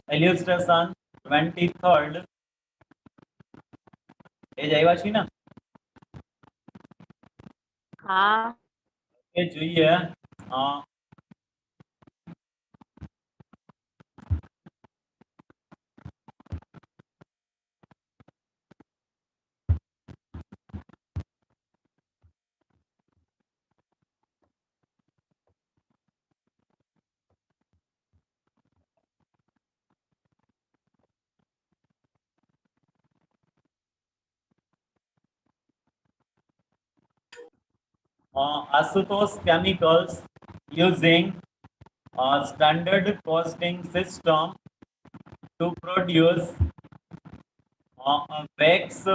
illustration 23rd એ જ આવ્યા છે ને હા એ જોઈએ Asutosh Chemicals using a standard costing system to produce a wax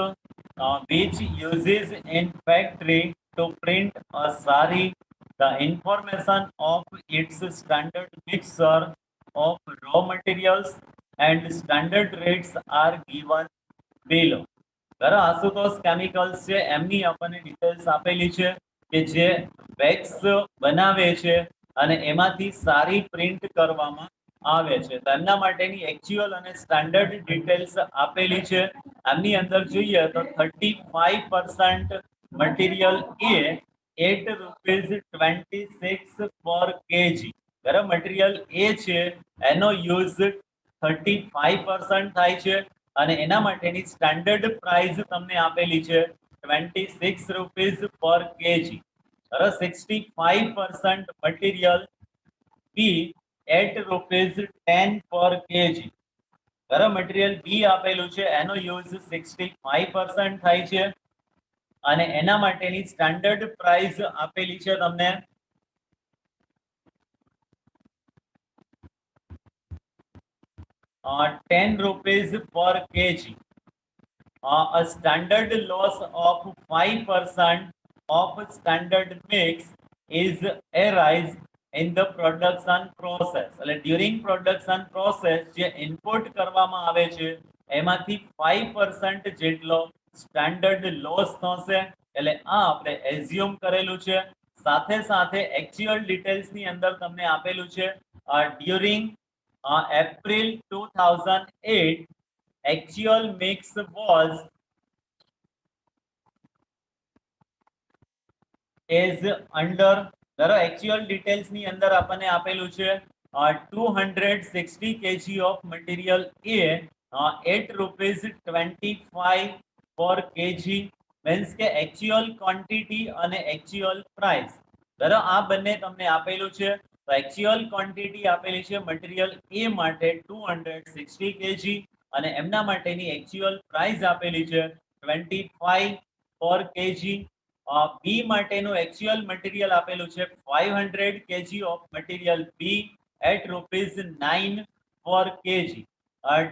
which uses in factory to print a sari. The information of its standard mixture of raw materials and standard rates are given below. બરાબર Ashutosh chemicals છે એમની આપણને details આપેલી છે કે જે wax બનાવે છે અને એમાંથી સારી પ્રિન્ટ કરવામાં આવે છે તો એમના માટેની એક્ચ્યુઅલ અને સ્ટાન્ડર્ડ ડિટેલ્સ આપેલી છે એમની અંદર જોઈએ તો 35% મટીરિયલ એ ₹8.26 પર કેજી બરાબર મટીરિયલ એ છે એનો યુઝ 35% થાય છે અને એના માટેની સ્ટાન્ડર્ડ પ્રાઇસ તમને આપેલી છે ₹26 પર કેજી બરાબર 65% મટીરિયલ બી ₹8.10 પર કેજી બરાબર મટીરિયલ બી આપેલું છે એનો યુઝ 65% થાય છે અને એના માટેની સ્ટાન્ડર્ડ પ્રાઇસ આપેલી છે તમને ₹10 per kg. A standard loss of 5% of standard mix is arise in the production process. એટલે during production process જે input કરવામાં આવે છે એમાંથી 5% જેટલો સ્ટાન્ડર્ડ લોસ થશે એટલે આ આપણે એઝ્યુમ કરેલું છે સાથે સાથે એક્ચ્યુઅલ ડિટેલ્સ ની અંદર તમને આપેલું છે during April 2008 actual mix was is under ધરો actual details ની અંદર આપણને આપેલું છે 260 kg of material A ₹8.25 per kg means કે actual quantity અને actual price ધરો આ બંને તમને આપેલું છે તો actual quantity આપેલી છે મટીરીયલ A માટે 260 kg અને એમના માટેની actual price આપેલી છે 25 per kg B માટેનું actual material આપેલું છે 500 kg of material B at ₹9 per kg.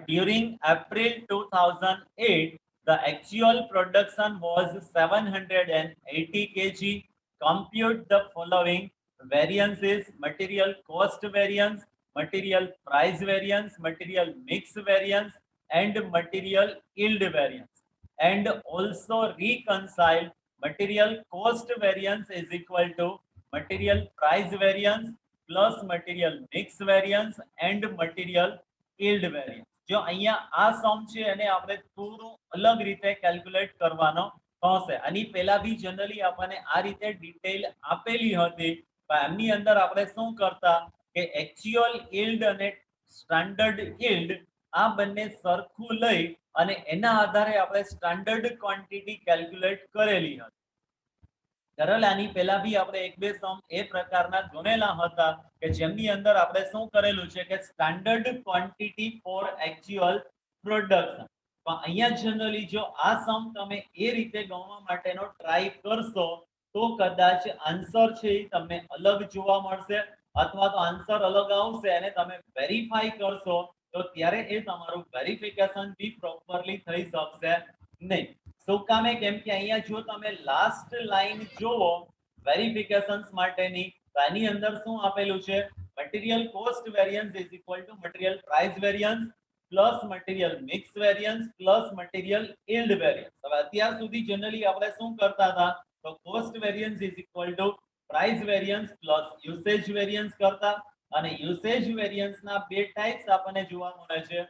During April 2008, the actual production was 780 kg. Compute the following variances: material cost variance, material price variance, material mix variance, and material yield variance. And also reconcile material cost variance is equal to material price variance plus material mix variance and material yield variance. જો અહીંયા આ સમ છે એને આપણે થોડું અલગ રીતે calculate કરવાનો થશે આની પહેલા બી જનરલી આપણને આ રીતે ડિટેલ આપેલી હતી પણ એમની અંદર આપણે શું કરતા કે એક્ચ્યુઅલ yield અને સ્ટાન્ડર્ડ yield આ બંને સરખું લઈ અને એના આધારે આપણે સ્ટાન્ડર્ડ ક્વોન્ટિટી કેલ્ક્યુલેટ કરેલી હતી સરળ આની પહેલા બી આપણે એક બે સમ એ પ્રકારના ગણેલા હતા કે જેમની અંદર આપણે શું કરેલું છે કે standard quantity for actual production પણ અહીંયા જનરલી જો આ સમ તમે એ રીતે ગણવા માટેનો ટ્રાય કરશો તો કદાચ આન્સર છે એ તમને અલગ જોવા મળશે અથવા તો આન્સર અલગ આવશે અને તમે વેરીફાઈ કરશો તો ત્યારે એ તમારું વેરિફિકેશન બી પ્રોપરલી થઈ શકશે નહીં શું કામે કેમ કે અહીંયા જો તમે લાસ્ટ લાઈન જોવો વેરિફિકેશન્સ માટેની તો આની અંદર શું આપેલું છે material cost variance is equal to material price variance plus material mix variance plus material yield variance હવે અત્યાર સુધી જનરલી આપણે શું કરતા હતા તો cost variance is equal to price variance plus usage variance કરતા અને યુસેજ વેરિયન્સના બે ટાઈપ્સ આપણને જોવા મળે છે,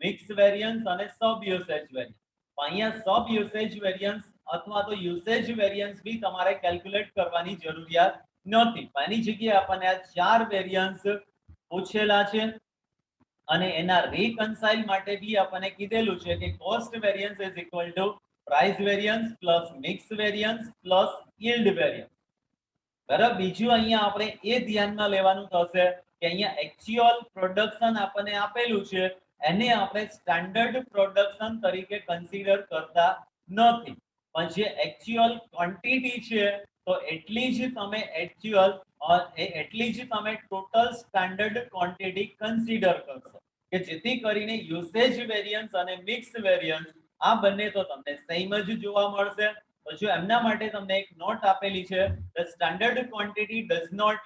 મિક્સ વેરિયન્સ અને સબ યુસેજ વેરિયન્સ. અહીંયા સબ યુસેજ વેરિયન્સ અથવા તો યુસેજ વેરિયન્સ બી તમારે કેલ્ક્યુલેટ કરવાની જરૂરિયાત નથી. એની જગ્યાએ આપણને આ ચાર વેરિયન્સ પૂછેલા છે અને એના રીકન્સાઇલ માટે બી આપણને કીધેલું છે કે cost variance is equal to price variance plus mix variance plus yield variance. બરાબર. બીજું અહીંયા આપણે એ ધ્યાનમાં લેવાનું થશે કે અહીંયા એક્ચ્યુઅલ પ્રોડક્શન આપણને આપેલું છે, એને આપણે સ્ટાન્ડર્ડ પ્રોડક્શન તરીકે કન્સિડર કરતા નથી, પણ જે એક્ચ્યુઅલ ક્વોન્ટિટી છે તો એટલી જ તમે એટલી જ તમે ટોટલ સ્ટાન્ડર્ડ ક્વોન્ટિટી કન્સિડર કરશો કે જેથી કરીને યુસેજ વેરિયન્સ અને મિક્સ વેરિયન્સ આ બંને તો તમને સેમ જ જોવા મળશે. તો જો એમના માટે તમને એક નોટ આપેલી છે, the standard quantity does not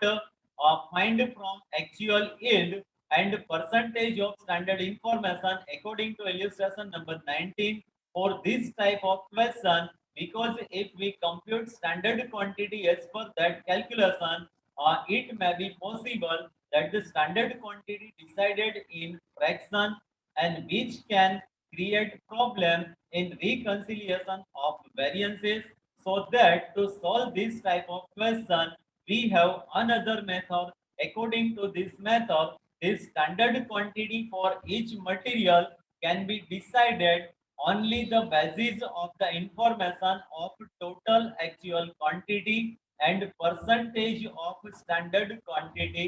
find from actual yield and percentage of standard information according to illustration number 19 for this type of question, because if we compute standard quantity as per that calculation, it may be possible that the standard quantity decided in fraction and which can create problem in reconciliation of variances. So that to solve this type of question, we have another method. According to this method, this standard quantity for each material can be decided only the basis of the information of total actual quantity and percentage of standard quantity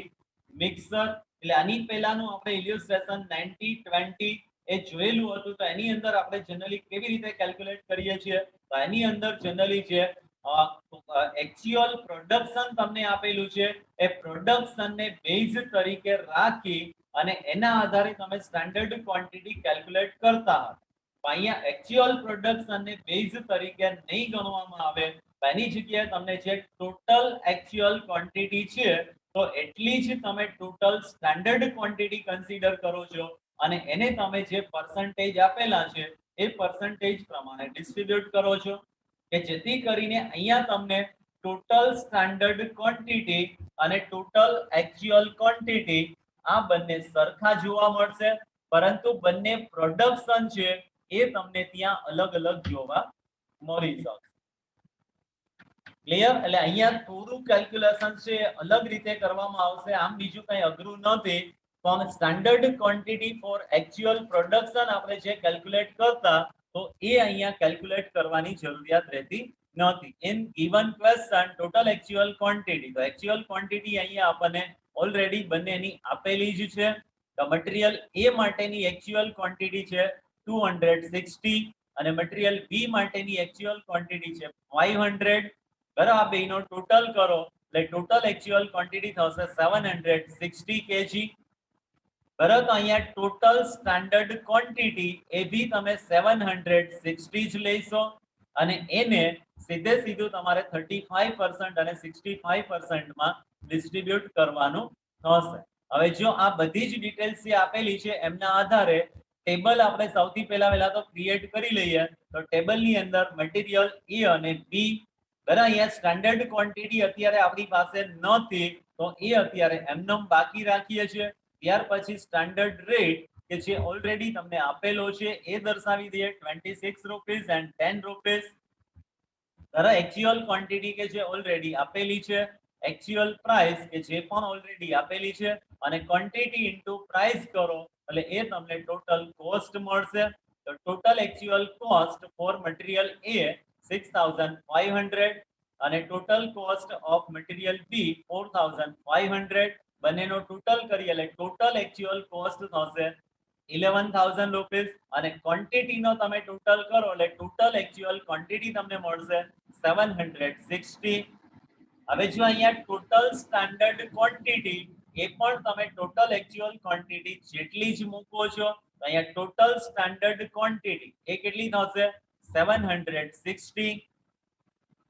mixer. એટલે આની પહેલાનું આપણે ઇલ્યુસ્ટ્રેશન 90 20 એ જોયેલું હતું, તો એની અંદર આપણે generally કેવી રીતે કેલ્ક્યુલેટ કરીએ છીએ, તો એની અંદર જનરલી જે એક્ચ્યુઅલ પ્રોડક્શન તમને આપેલું છે એ પ્રોડક્શનને બેઝ તરીકે રાખી અને એના આધારે તમે સ્ટાન્ડર્ડ ક્વોન્ટિટી કેલ્ક્યુલેટ કરતા હતા. અહીંયા એક્ચ્યુઅલ પ્રોડક્શનને બેઝ તરીકે નહીં ગણવામાં આવે, એની જગ્યાએ તમને જે ટોટલ એક્ચ્યુઅલ ક્વોન્ટિટી છે તો એટલી જ તમે ટોટલ સ્ટાન્ડર્ડ ક્વોન્ટિટી કન્સિડર કરો છો અને એને તમે જે પર્સન્ટેજ આપેલા છે એ પર્સન્ટેજ પ્રમાણે ડિસ્ટ્રીબ્યુટ કરો છો કે જેથી કરીને અહીંયા તમને ટોટલ સ્ટાન્ડર્ડ ક્વોન્ટિટી અને ટોટલ એક્ચ્યુઅલ ક્વોન્ટિટી આ બંને સરખા જોવા મળશે, પરંતુ બંને પ્રોડક્શન છે એ તમને ત્યાં અલગ અલગ જોવા મળી શકશે. ક્લિયર? એટલે અહીંયા થોડું કેલ્ક્યુલેશન છે અલગ રીતે કરવામાં આવશે, આમ બીજું કંઈ અઘરું નથી. પણ standard quantity for actual production આપણે જે કેલ્ક્યુલેટ કરતા, તો એ અહીંયા કેલ્ક્યુલેટ કરવાની જરૂરિયાત રહેતી નથી. In given question total actual quantity, તો એક્ચ્યુઅલ ક્વોન્ટિટી અહીંયા આપણને ઓલરેડી બંનેની આપેલી જ છે. તો મટીરીયલ એ માટેની એક્ચ્યુઅલ ક્વોન્ટિટી છે 260 અને મટીરીયલ બી માટેની એક્ચ્યુઅલ ક્વોન્ટિટી છે 500. બરાબર. આ બેનો ટોટલ કરો એટલે ટોટલ એક્ચ્યુઅલ ક્વોન્ટિટી થશે 760 kg. બરાબર. તો અહીંયા ટોટલ સ્ટાન્ડર્ડ ક્વોન્ટિટી એ બી તમે 760 જ લેશો અને એને સીધે સીધું તમારે 35% અને 65% માં ડિસ્ટ્રીબ્યુટ કરવાનું થશે. હવે જો આ બધી જ ડિટેલ્સ જે આપેલી છે એમના આધારે ટેબલ આપણે સૌથી પહેલા તો ક્રિએટ કરી લઈએ. તો ટેબલની અંદર મટીરીયલ એ અને બી, બરાબર. અહીંયા સ્ટાન્ડર્ડ ક્વોન્ટિટી અત્યારે આપણી પાસે નથી તો એ અત્યારે એમનેમ બાકી રાખીએ છીએ. ત્યાર પછી સ્ટાન્ડર્ડ રેટ કે જે ઓલરેડી તમને આપેલો છે એ દર્શાવી દઈએ 26 રૂપીસ એન્ડ 10 રૂપીસ. બરાબર. એક્ચ્યુઅલ ક્વોન્ટિટી કે જે ઓલરેડી આપેલી છે, એક્ચ્યુઅલ પ્રાઇસ કે જે પણ ઓલરેડી આપેલી છે અને ક્વોન્ટિટી ઇન્ટુ પ્રાઇસ કરો એટલે એ તમને ટોટલ કોસ્ટ મળશે. તો total actual cost for material A 6500 અને total cost of material B 4500. બંનેનો ટોટલ કરીએ એટલે ટોટલ એક્ચ્યુઅલ કોસ્ટ થશે 11,000 રૂપીસ અને ક્વોન્ટિટીનો તમે ટોટલ કરો એટલે ટોટલ એક્ચ્યુઅલ ક્વોન્ટિટી તમને મળશે 760. હવે જો અહીંયા ટોટલ સ્ટાન્ડર્ડ ક્વોન્ટિટી એ પણ તમે ટોટલ એક્ચ્યુઅલ ક્વોન્ટિટી જેટલી જ મૂકો છો, તો અહીંયા ટોટલ સ્ટાન્ડર્ડ ક્વોન્ટિટી એ કેટલી થશે 760.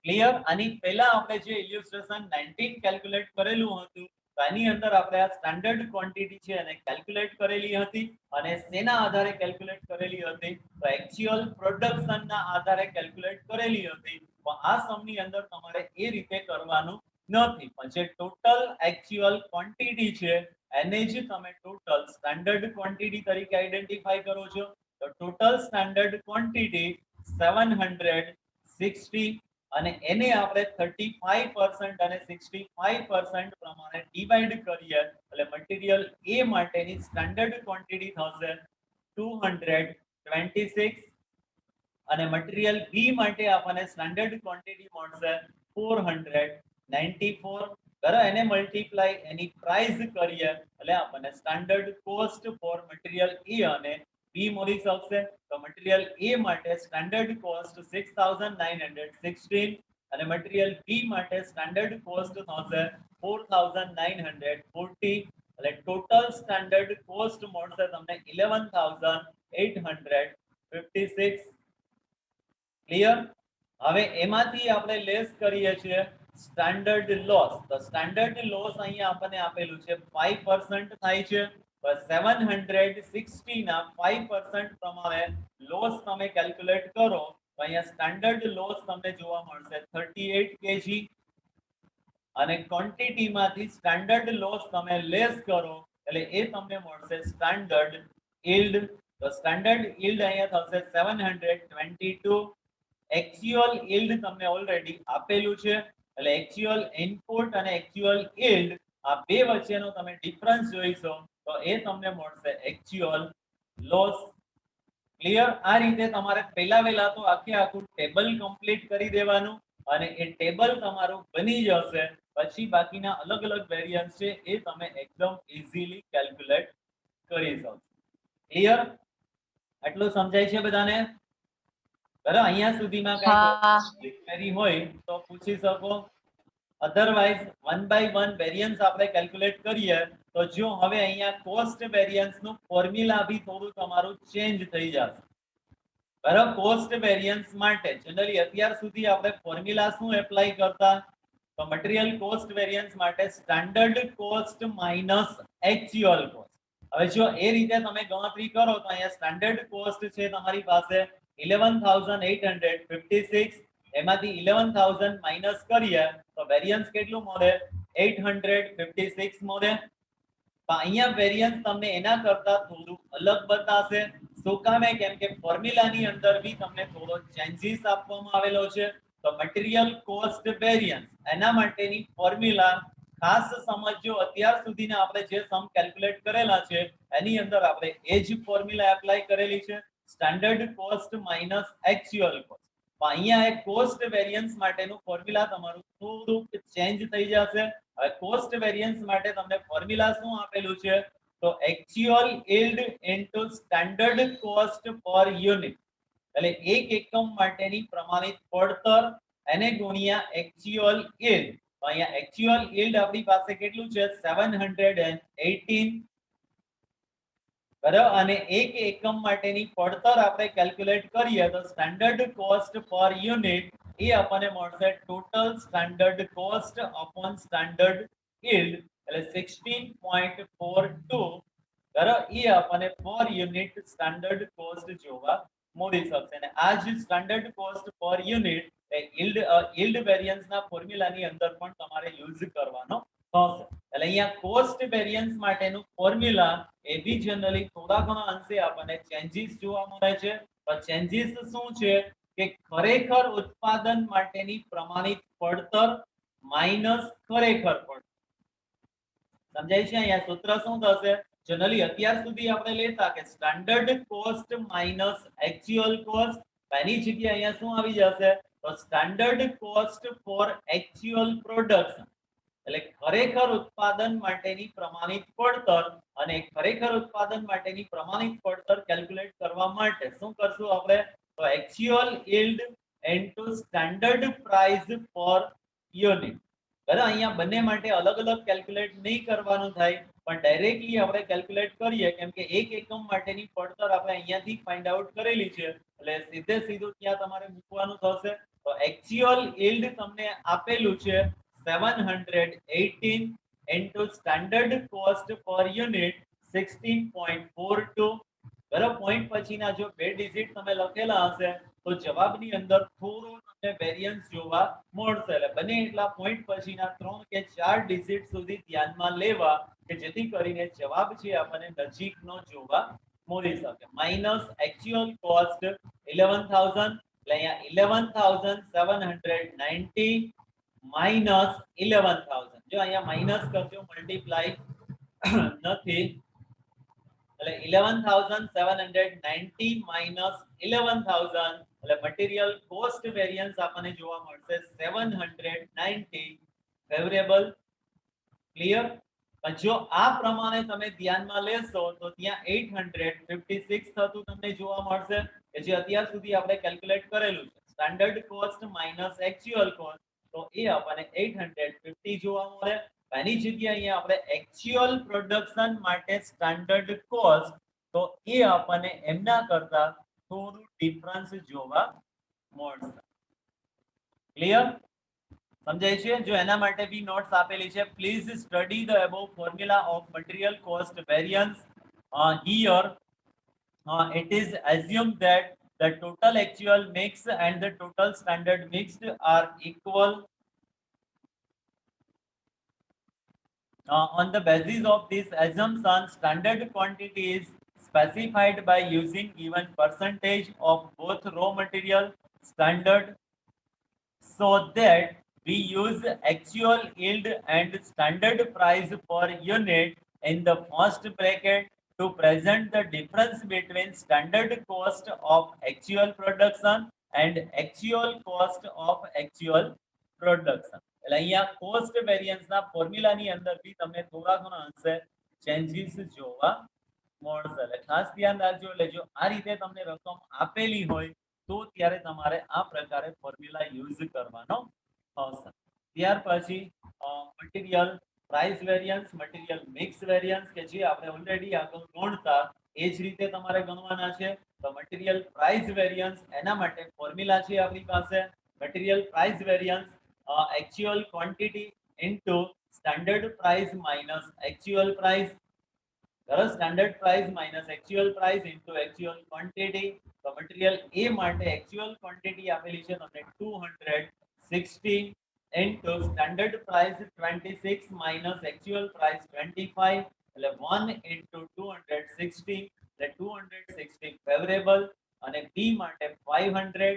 ક્લિયર? આની પહેલા આપણે જે ઇલ્યુસ્ટ્રેશન 19 કેલ્ક્યુલેટ કરેલું હતું તો એની અંદર આપણે આ સ્ટાન્ડર્ડ ક્વોન્ટિટી છે એને કેલ્ક્યુલેટ કરેલી હતી અને શેના આધારે કેલ્ક્યુલેટ કરેલી હતી, તો એક્ચ્યુઅલ પ્રોડક્શનના આધારે કેલ્ક્યુલેટ કરેલી હતી. તો આ સમની અંદર તમારે એ રીતે કરવાનું નથી, પણ જે ટોટલ એક્ચ્યુઅલ ક્વોન્ટિટી છે એને જ તમે ટોટલ સ્ટાન્ડર્ડ ક્વોન્ટિટી તરીકે આઈડેન્ટિફાઈ કરો છો. તો ટોટલ સ્ટાન્ડર્ડ ક્વોન્ટિટી 760 અને એને આપણે 35% અને 65% પ્રમાણે ડિવાઈડ કરીએ એટલે મટીરીયલ એ માટેની સ્ટાન્ડર્ડ ક્વોન્ટિટી થશે 226 અને મટીરીયલ બી માટે આપણને સ્ટાન્ડર્ડ ક્વોન્ટિટી મળશે 494. બરાબર, એને મલ્ટીપ્લાય એની પ્રાઇસ કરીએ એટલે આપણને સ્ટાન્ડર્ડ કોસ્ટ ફોર મટીરીયલ એ અને બી મળી શકશે. તો મટીરીયલ એ માટે સ્ટાન્ડર્ડ કોસ્ટ 6916 અને મટીરીયલ બી માટે સ્ટાન્ડર્ડ કોસ્ટ થશે 4940 એટલે ટોટલ સ્ટાન્ડર્ડ કોસ્ટ મળશે તમને 11856. ક્લિયર? હવે એમાંથી આપણે લેસ કરીએ છીએ સ્ટાન્ડર્ડ લોસ. તો સ્ટાન્ડર્ડ લોસ અહીંયા આપણને આપેલું છે 5% થાય છે. તો 760 ના 5% પ્રમાણે લોસ તમે કેલ્ક્યુલેટ કરો તો અહીંયા સ્ટાન્ડર્ડ લોસ તમને જોવા મળશે 38 kg અને ક્વોન્ટિટીમાંથી સ્ટાન્ડર્ડ લોસ તમે લેસ કરો એટલે એ તમને મળશે સ્ટાન્ડર્ડ યીલ્ડ. તો સ્ટાન્ડર્ડ યીલ્ડ અહીંયા થશે 722. એક્ચ્યુઅલ યીલ્ડ તમને ઓલરેડી આપેલું છે એટલે એક્ચ્યુઅલ ઇનપુટ અને એક્ચ્યુઅલ યીલ્ડ આ બે વચ્ચેનો તમે ડિફરન્સ જોઈશો તો એ તમને મળશે એક્ચ્યુઅલ લોસ. ક્લિયર? આ રીતે તમારે પહેલા તો આખું ટેબલ કમ્પ્લીટ કરી દેવાનું અને એ ટેબલ તમારું બની જશે પછી બાકીના અલગ અલગ વેરિયન્સ છે એ તમે એકદમ ઇઝીલી કેલ્ક્યુલેટ કરી શકશો. ક્લિયર? આટલું સમજાય છે બધાને? બરાબર, અહીંયા સુધીમાં કઈ ક્વેરી હોય તો પૂછી શકો. Otherwise one by one variance આપણે કેલ્ક્યુલેટ કરીએ તો જો હવે અહીંયા કોસ્ટ વેરિયન્સ નું ફોર્મ્યુલા બી થોડું તમારું ચેન્જ થઈ જશે. બરાબર, કોસ્ટ વેરિયન્સ માટે જનરલી અત્યાર સુધી આપણે ફોર્મ્યુલા શું એપ્લાય કરતા? તો મટીરીયલ કોસ્ટ વેરિયન્સ માટે standard cost minus actual cost. હવે જો એ રીતે તમે ગણતરી કરો તો અહીંયા સ્ટાન્ડર્ડ કોસ્ટ છે તમારી પાસે 11856 એમાંથી 11000 માઈનસ કરીએ તો વેરિયન્સ કેટલું મળે? 856 મળે. તો અહીંયા વેરિયન્સ તમને એના કરતા થોડું અલગ બતાશે. શું કામ? કેમ કે ફોર્મ્યુલાની અંદર બી તમને થોડો ચેન્જીસ આપવામાં આવેલો છે. તો મટીરીયલ કોસ્ટ વેરિયન્સ એના માટેની ફોર્મ્યુલા ખાસ સમજો. અત્યાર સુધીના આપણે જે સમ કેલ્ક્યુલેટ કરેલા છે એની અંદર આપણે એ જ ફોર્મ્યુલા એપ્લાય કરેલી છે, standard cost minus actual cost. તો અહીંયા એક કોસ્ટ વેરિયન્સ માટેનું ફોર્મ્યુલા તમારું થોડુંક ચેન્જ થઈ જશે. હવે કોસ્ટ વેરિયન્સ માટે તમને ફોર્મ્યુલા શું આપેલું છે? તો actual yield into standard cost પર યુનિટ એટલે એક એકમ માટેની પ્રમાણિત પડતર એને ગુણ્યા એક્ચ્યુઅલ યીલ્ડ. તો અહીંયા એક્ચ્યુઅલ યીલ્ડ આપણી પાસે કેટલું છે? 718. બરાબર, અને એક એકમ માટેની પડતર આપણે કેલ્ક્યુલેટ કરીએ તો સ્ટાન્ડર્ડ કોસ્ટ પર યુનિટ એ આપણને મળશે total standard cost upon standard yield એટલે 16.42. બરાબર, એ આપણને પર યુનિટ સ્ટાન્ડર્ડ કોસ્ટ જોવા મળી શકશે. અને આ જ સ્ટાન્ડર્ડ કોસ્ટ પર યુનિટ યીલ્ડ વેરિયન્સના ફોર્મ્યુલાની અંદર પણ તમારે યુઝ કરવાનો થશે. એટલે અહીંયા કોસ્ટ વેરિયન્સ માટેનું ફોર્મ્યુલા એ બી જનરલી થોડા ઘણા અંશે આપણને ચેન્જીસ જોવા મળે છે. તો ચેન્જીસ શું છે કે ખરેખર ઉત્પાદન માટેની પ્રમાણિત પડતર માઈનસ ખરેખર પડતર. સમજાય છે? અહીંયા સૂત્ર શું થશે? જનરલી અત્યાર સુધી આપણે લેતા કે standard cost minus actual cost, એની જગ્યાએ અહીંયા શું આવી જશે? તો standard cost for actual production એટલે ખરેખર ઉત્પાદન માટેની પ્રમાણિત પડતર. અને ખરેખર ઉત્પાદન માટેની પ્રમાણિત પડતર કેલ્ક્યુલેટ કરવા માટે શું કરશું આપણે? તો actual yield into standard price પર યુનિટ. બરાબર, અહીંયા બંને માટે અલગ અલગ કેલ્ક્યુલેટ નહીં કરવાનું થાય પણ ડાયરેક્ટલી આપણે કેલ્ક્યુલેટ કરીએ કેમ કે એક એકમ માટેની પડતર આપણે અહીંયાથી ફાઇન્ડ આઉટ કરેલી છે એટલે સીધું ત્યાં તમારે મૂકવાનું થશે. તો એક્ચ્યુઅલ યીલ્ડ તમને આપેલું છે 718 into standard cost per unit 16.42. બરાબર, પોઈન્ટ પછીના જો બે ડિજિટ તમે લખેલા હશે તો જવાબની અંદર થોડું તમને વેરિયન્સ જોવા મળશે. એટલે બને એટલા પોઈન્ટ પછીના 3 કે 4 ડિજિટ સુધી ધ્યાનમાં લેવા કે જેથી કરીને જવાબ છે આપણને નજીકનો જોવા મળી શકે. માઇનસ એક્ચ્યુઅલ કોસ્ટ 11,000 એટલે અહીંયા 11,790 માઇનસ 11,000. જો અહીંયા માઇનસ કરજો મલ્ટીપ્લાય નથી એટલે 11,790 માઇનસ 11,000 એટલે મટીરીયલ કોસ્ટ વેરિયન્સ આપણને જોવા મળશે 790 ફેવરેબલ. ક્લિયર? પણ જો આ પ્રમાણે તમે ધ્યાનમાં લેશો તો ત્યાં 856 થતું તમને જોવા મળશે કે જે અત્યાર સુધી આપણે કેલ્ક્યુલેટ કરેલું છે. Standard cost minus actual cost તો એ આપણને 850 જોવા મળે. એની જગ્યાએ અહીંયા આપણે એક્ચ્યુઅલ પ્રોડક્શન માટે સ્ટાન્ડર્ડ કોસ્ટ તો એ આપણને એમના કરતા થોડું ડિફરન્સ જોવા મળશે. ક્લિયર? સમજાય છે? જો એના માટે બી નોટ્સ આપેલી છે. Please study the above formula of material cost variance. Here it is assumed that the total actual mix and the total standard mixed are equal. On the basis of this assumption, standard quantity is specified by using given percentage of both raw material standard, so that we use actual yield and standard price per unit in the first bracket to present the difference between standard cost of actual production and actual cost of actual production. એટલે અહીંયા cost વેરિયન્સના ફોર્મ્યુલાની અંદર બી તમને થોડા ઘણા અંશે changes જોવા મળશે. એટલે ખાસ ધ્યાન રાખજો. એટલે જો આ રીતે તમને રકમ આપેલી હોય તો ત્યારે તમારે આ પ્રકારે ફોર્મ્યુલા યુઝ કરવાનો થશે. ત્યાર પછી material price variance, material mix variance કે જે આપણે ઓલરેડી આગળ ગણતા એ જ રીતે તમારે ગણવાના છે. તો મટીરીયલ પ્રાઇસ વેરિયન્સ એના માટે ફોર્મ્યુલા છે આપણી પાસે. Material price variance actual quantity into standard price minus actual price. Standard price minus actual price into actual quantity. તો મટીરીયલ A માટે actual quantity આપેલી છે તમને 260 into standard price 26 minus actual price 25 એટલે 1 into 260 એટલે 260 favorable. અને B માટે 500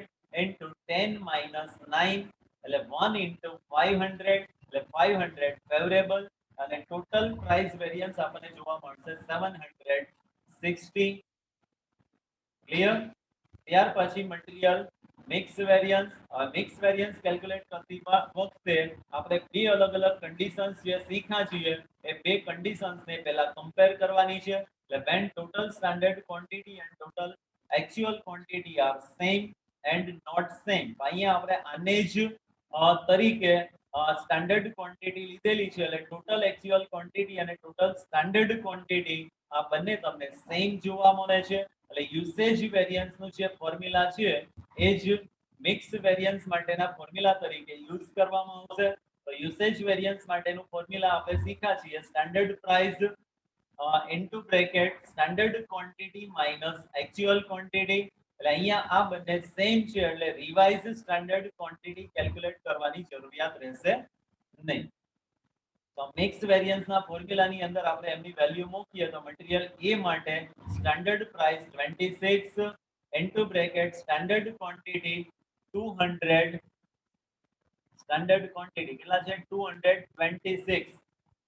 into 10 minus 9 એટલે 1 into 500 એટલે 500 favorable. અને ટોટલ પ્રાઇસ વેરિયન્સ આપણને જોવા મળશે 760. ક્લિયર? ત્યાર પછી material mix variance. Mix variance calculate કરતી વખતે આપણે બે અલગ અલગ કન્ડિશન્સ જે શીખ્યા છીએ એ બે કન્ડિશન્સને પહેલા કમ્પેર કરવાની છે. એટલે when total standard quantity and total actual quantity are same and not same. અહીંયા આપણે આને જ તરીકે સ્ટાન્ડર્ડ ક્વોન્ટિટી લીધેલી છે. એટલે ટોટલ એક્ચ્યુઅલ ક્વોન્ટિટી અને ટોટલ સ્ટાન્ડર્ડ ક્વોન્ટિટી આ બંને તમને સેમ જોવા મળે છે. એટલે યુસેજ વેરિયન્સ નું જે ફોર્મ્યુલા છે એ જ મિક્સ વેરિયન્સ માટેના ફોર્મ્યુલા તરીકે યુઝ કરવામાં આવશે. તો યુસેજ વેરિયન્સ માટેનું ફોર્મ્યુલા આપણે શીખ્યા છીએ. Standard price into bracket standard quantity minus actual quantity. એટલે અહીંયા આ બંને સેમ છે એટલે રિવાઇઝ સ્ટાન્ડર્ડ ક્વોન્ટિટી કેલ્ક્યુલેટ કરવાની જરૂરિયાત રહેશે નહીં. તો મિક્સ વેરિયન્સના ફોર્મ્યુલાની અંદર આપણે એમની વેલ્યુ મૂકીએ તો મટીરીયલ A માટે standard price 26 into bracket standard quantity 200. Standard quantity કેટલા છે? 226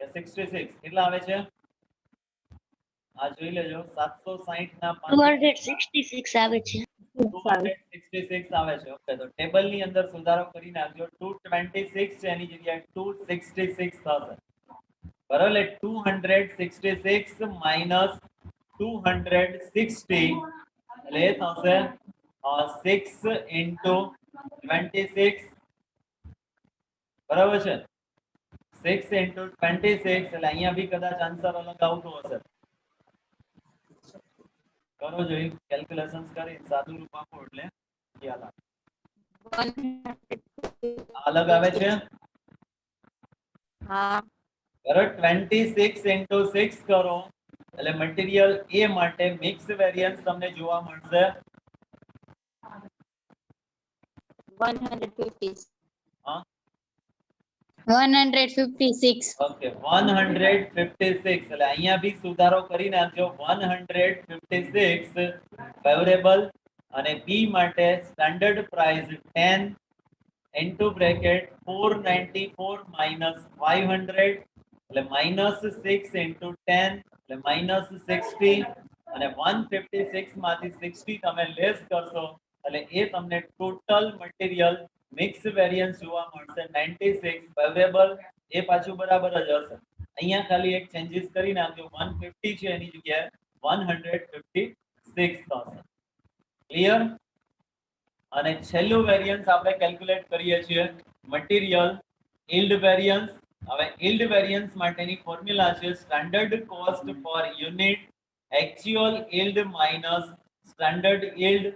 કે 66 કેટલા આવે છે? આ જોઈ લેજો. 760 ના 266 આવે છે. 266 આવે છે. ઓકે, તો ટેબલ ની અંદર સુધારો કરી નાખજો. 226 છે એની જગ્યાએ 266 થશે. બરાબર? 266 માઈનસ 260 એટલે એ થશે 6 into 26. બરાબર છે? 6 into 26 એટલે અહીંયા બી કદાચ આન્સર અલગ આવતો હશે. કરો જોઈ કેલ્ક્યુલેશન્સ કરી સાદું રૂપ આપો એટલે ખ્યાલ આવે. અલગ આવે છે? હા. બરાબર. 26 into 6 કરો એટલે મટીરીયલ A માટે મિક્સ વેરિયન્સ તમને જોવા મળશે 150. હા 156. ઓકે 156 એટલે અહીંયા બી સુધારો કરી નાખજો 156 ફેવરેબલ અને બી માટે standard price 10 into bracket 494 minus 500 એટલે minus 6 into 10 એટલે minus 60 અને 156 માંથી 60 તમે લેસ કરશો એટલે એ તમને ટોટલ મટીરીયલ મિક્સ વેરિયન્સ જોવા મળશે 96 ફેવરેબલ એ પાછું બરાબર જ હશે અહીંયા ખાલી એક ચેન્જીસ કરી નાખજો 150 છે એની જગ્યાએ 156 થશે ક્લિયર અને છેલ્લું વેરિયન્સ આપણે કેલ્ક્યુલેટ કરીએ છીએ મટીરીયલ yield વેરિયન્સ હવે yield વેરિયન્સ માટેની ફોર્મ્યુલા છે સ્ટાન્ડર્ડ કોસ્ટ પર unit actual yield minus standard yield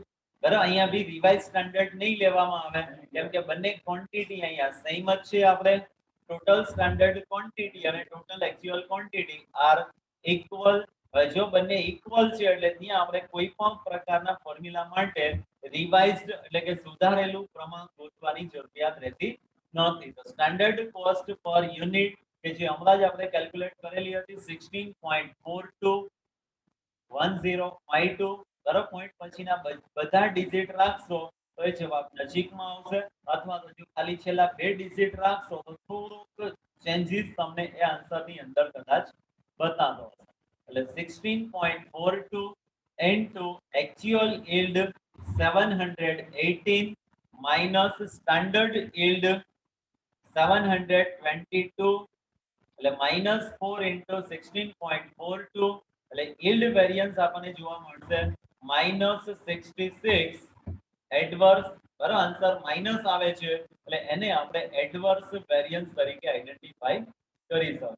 બરાબર અહીંયા બી રિવાઇઝ સ્ટાન્ડર્ડ નહીં લેવામાં આવે કેમ કે બંને ક્વોન્ટિટી અહીંયા સેમ જ છે આપણે ટોટલ સ્ટાન્ડર્ડ ક્વોન્ટિટી અને total actual quantity are equal જો બંને ઇક્વલ છે એટલે ત્યાં આપણે કોઈ પણ પ્રકારના ફોર્મ્યુલા માટે રિવાઇઝ્ડ એટલે કે સુધારેલું ક્રમાંક ગોતવાની જરૂરિયાત રહેતી નથી તો સ્ટાન્ડર્ડ કોસ્ટ પર યુનિટ કે જે હમણાં જ આપણે કેલ્ક્યુલેટ કરેલી હતી 16.42 1052 બરાબર પોઈન્ટ પછીના બધા ડિજિટ રાખશો તો એ જવાબ નજીકમાં આવશે અથવા તો જો ખાલી છેલ્લા બે ડિજિટ રાખશો તો થોડુંક ચેન્જીસ તમને એ આન્સરની અંદર કદાચ બતાવતો હશે એટલે 16.42 into actual yield 718 minus standard yield 722 એટલે -4 into 16.42 એટલે yield variance આપણને જોવા મળશે -66 એડવર્સ બરાબર આન્સર માઈનસ આવે છે એટલે એને આપણે એડવર્સ વેરિયન્સ તરીકે આઈડેન્ટિફાઈ કરીશું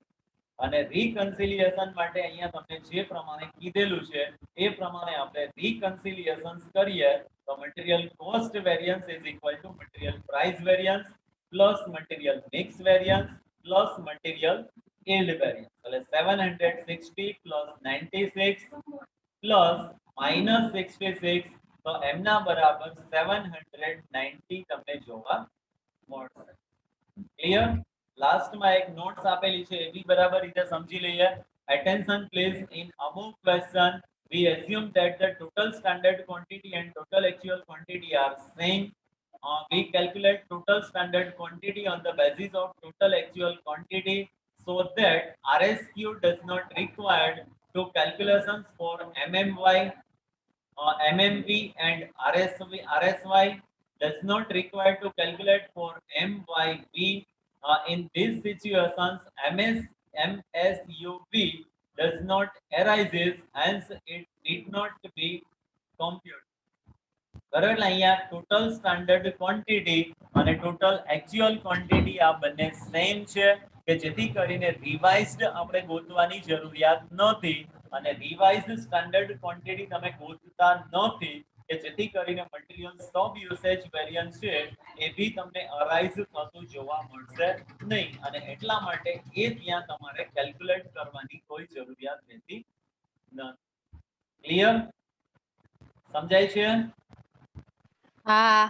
અને રીકન્સિલિયેશન માટે અહીંયા તમને જે પ્રમાણે કીધેલું છે એ પ્રમાણે આપણે રીકન્સિલિયેશન્સ કરીએ તો material cost variance is equal to material price variance plus material mix variance plus material yield variance એટલે 760 પ્લસ 96 પ્લસ -66 તો એમના બરાબર 790 તમને જોવા મળશે ક્લિયર લાસ્ટમાં એક નોટ્સ આપેલી છે એ બી બરાબર રીતે સમજી લઈએ attention please in above question we assume that the total standard quantity and total actual quantity are same we calculate total standard quantity on the basis of total actual quantity so that RSQ does not required to calculations for MMY MMV and RSY does not require to calculate for MYV. In these situations, MSUV does not arises, hence it need not be computed. બરાબર અહીંયા total standard quantity અને total actual quantity આ બંને same છે કે જેથી કરીને રિવાઇઝ્ડ આપણે ગોતવાની જરૂરિયાત નથી અને રિવાઇઝ્ડ સ્ટાન્ડર્ડ ક્વોન્ટિટી તમે ગોતતા નથી કે જેથી કરીને મટીરીયલ સબ યુસેજ વેરિયન્સ છે એ બી તમને અરાઇઝ થતું જોવા મળશે નહીં અને એટલા માટે એ ત્યાં તમારે કેલ્ક્યુલેટ કરવાની કોઈ જરૂરિયાત રહેતી નથી ક્લિયર સમજાય છે હા